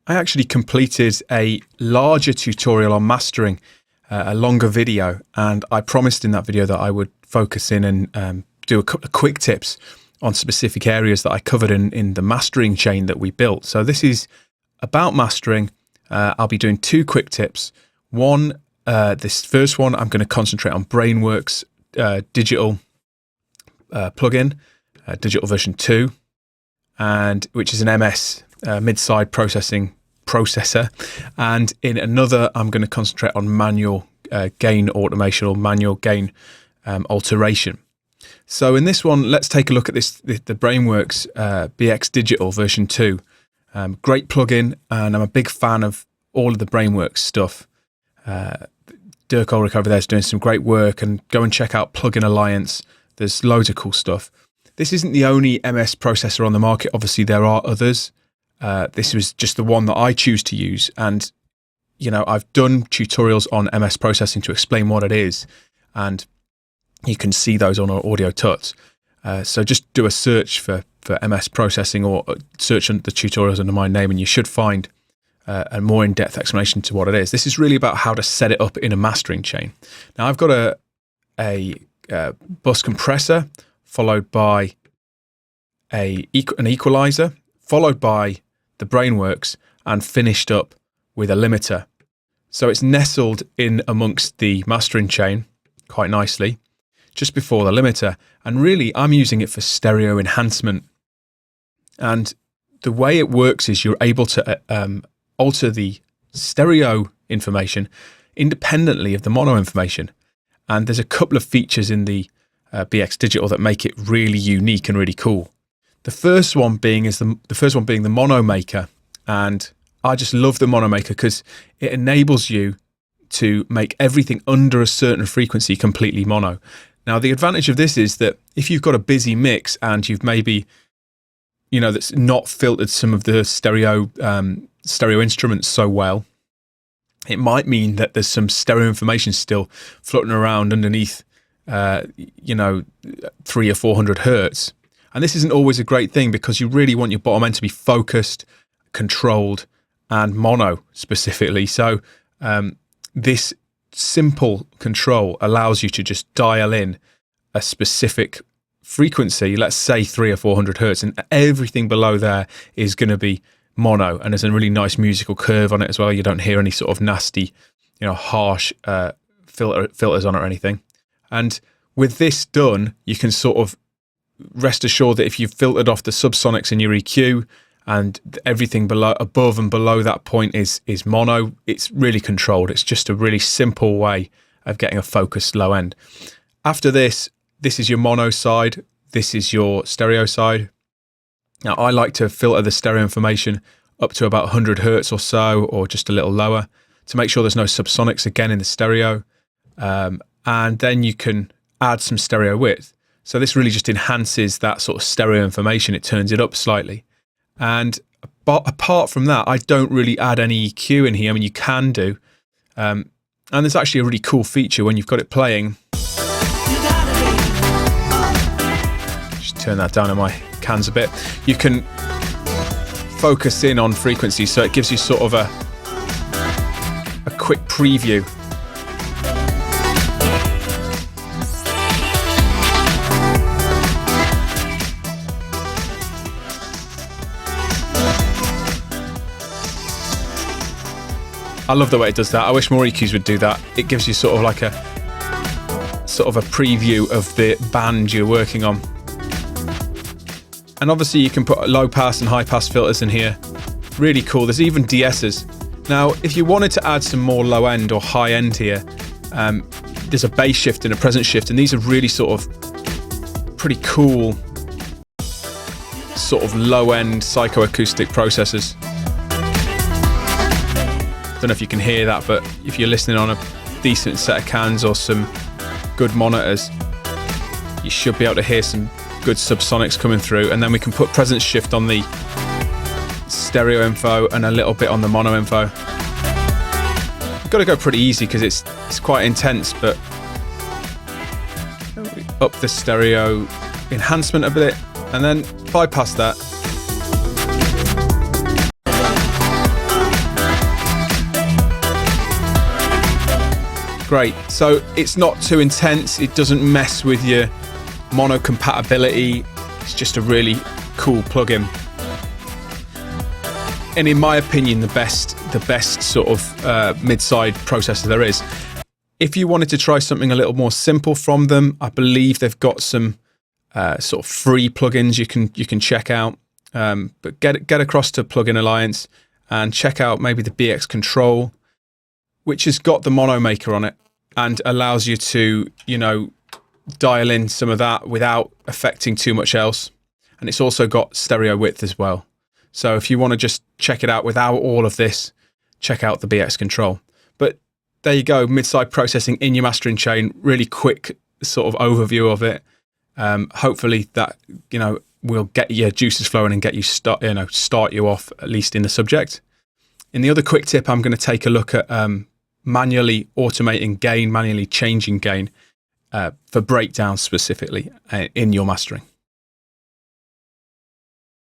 I actually completed a larger tutorial on mastering, a longer video, and I promised in that video that I would focus in and do a couple of quick tips on specific areas that I covered in the mastering chain that we built. So this is about mastering. I'll be doing 2 quick tips. One, this first one, I'm going to concentrate on Brainworx digital plugin, digital version 2, and which is an MS mid-side processor. And in another, I'm going to concentrate on manual gain automation or manual gain alteration. So in this one, let's take a look at the Brainworx BX Digital version 2. Great plugin, and I'm a big fan of all of the Brainworx stuff. Dirk Ulrich over there is doing some great work, and go and check out Plugin Alliance. There's loads of cool stuff. This isn't the only MS processor on the market. Obviously, there are others. This was just the one that I choose to use. And, you know, I've done tutorials on MS processing to explain what it is. And you can see those on our Audiotuts. So just do a search for MS processing, or search the tutorials under my name, and you should find a more in-depth explanation to what it is. This is really about how to set it up in a mastering chain. Now, I've got a bus compressor, followed by an equalizer, followed by the Brainworx, and finished up with a limiter. So it's nestled in amongst the mastering chain quite nicely, just before the limiter. And really, I'm using it for stereo enhancement. And the way it works is you're able to alter the stereo information independently of the mono information. And there's a couple of features in the BX Digital that make it really unique and really cool. The first one being the mono maker, and I just love the mono maker because it enables you to make everything under a certain frequency completely mono. Now, the advantage of this is that if you've got a busy mix and you've maybe, you know, that's not filtered some of the stereo instruments so well, it might mean that there's some stereo information still floating around underneath, you know, 300 or 400 hertz. And this isn't always a great thing, because you really want your bottom end to be focused, controlled, and mono specifically. So this simple control allows you to just dial in a specific frequency, let's say 300 or 400 hertz, and everything below there is going to be mono. And there's a really nice musical curve on it as well. You don't hear any sort of nasty, you know, harsh filters on it or anything. And with this done, you can sort of rest assured that if you've filtered off the subsonics in your EQ and everything above and below that point is mono, it's really controlled. It's just a really simple way of getting a focused low end. After this is your mono side. This is your stereo side. Now, I like to filter the stereo information up to about 100 hertz or so, or just a little lower, to make sure there's no subsonics again in the stereo. And then you can add some stereo width. So this really just enhances that sort of stereo information. It turns it up slightly. And apart from that, I don't really add any EQ in here. I mean, you can do. And there's actually a really cool feature when you've got it playing. Just turn that down in my cans a bit. You can focus in on frequency, so it gives you sort of a quick preview. I love the way it does that. I wish more EQs would do that. It gives you sort of like a preview of the band you're working on. And obviously you can put low pass and high pass filters in here. Really cool. There's even DSs. Now, if you wanted to add some more low end or high end here, there's a bass shift and a presence shift, and these are really sort of pretty cool sort of low end psychoacoustic processors. Don't know if you can hear that, but if you're listening on a decent set of cans or some good monitors, you should be able to hear some good subsonics coming through. And then we can put presence shift on the stereo info and a little bit on the mono info. You've got to go pretty easy because it's quite intense, but up the stereo enhancement a bit and then bypass that. great. So it's not too intense. It doesn't mess with your mono compatibility. It's just a really cool plugin. And in my opinion, the best sort of mid-side processor there is. If you wanted to try something a little more simple from them, I believe they've got some sort of free plugins you can check out. But get across to Plugin Alliance and check out maybe the BX Control, which has got the mono maker on it and allows you to, you know, dial in some of that without affecting too much else. And it's also got stereo width as well. So if you want to just check it out without all of this, check out the BX Control. But there you go, mid-side processing in your mastering chain. Really quick sort of overview of it. Hopefully that, you know, will get your juices flowing and get you start you off at least in the subject. In the other quick tip, I'm going to take a look at manually automating gain, manually changing gain for breakdowns specifically in your mastering.